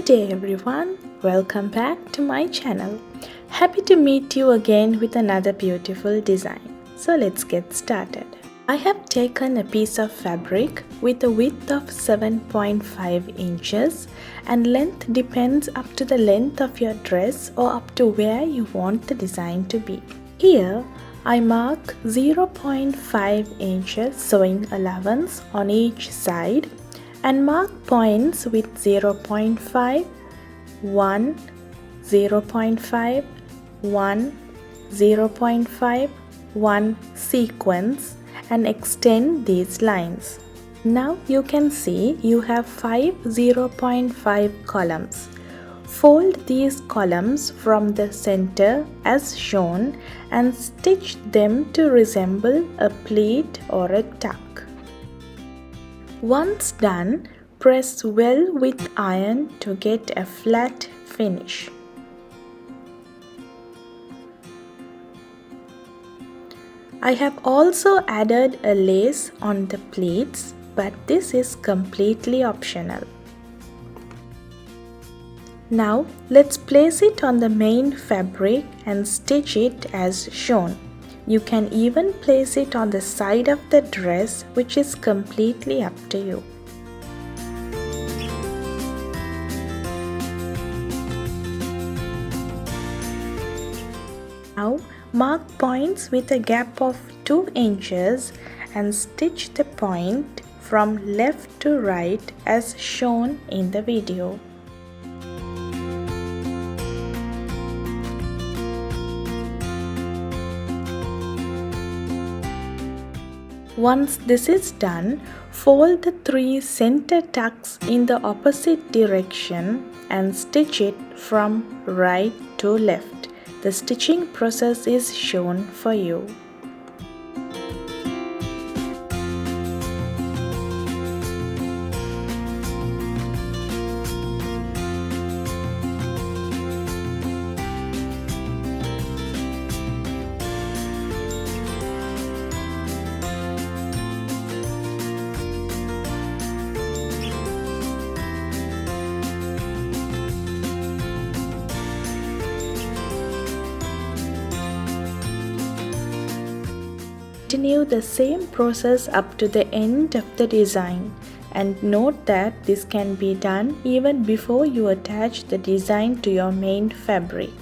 Good day everyone, welcome back to my channel. Happy to meet you again with another beautiful design. So let's get started. I have taken a piece of fabric with a width of 7.5 inches and length depends up to the length of your dress or up to where you want the design to be. Here I mark 0.5 inches sewing allowance on each side and mark points with 0.5, 1, 0.5, 1, 0.5, 1 sequence and extend these lines. Now you can see you have 5 0.5 columns. Fold these columns from the center as shown and stitch them to resemble a pleat or a tuck. Once done, press well with iron to get a flat finish. I have also added a lace on the pleats, but this is completely optional. Now let's place it on the main fabric and stitch it as shown. You can even place it on the side of the dress, which is completely up to you. Now mark points with a gap of 2 inches and stitch the point from left to right as shown in the video. Once this is done, fold the 3 center tucks in the opposite direction and stitch it from right to left. The stitching process is shown for you. Continue the same process up to the end of the design, and note that this can be done even before you attach the design to your main fabric.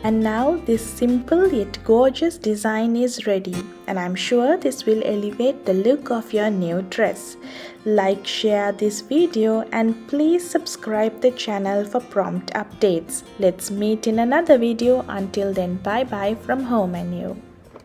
And now this simple yet gorgeous design is ready, and I'm sure this will elevate the look of your new dress. Like, share this video and please subscribe the channel for prompt updates. Let's meet in another video. Until then, bye bye from Home and You.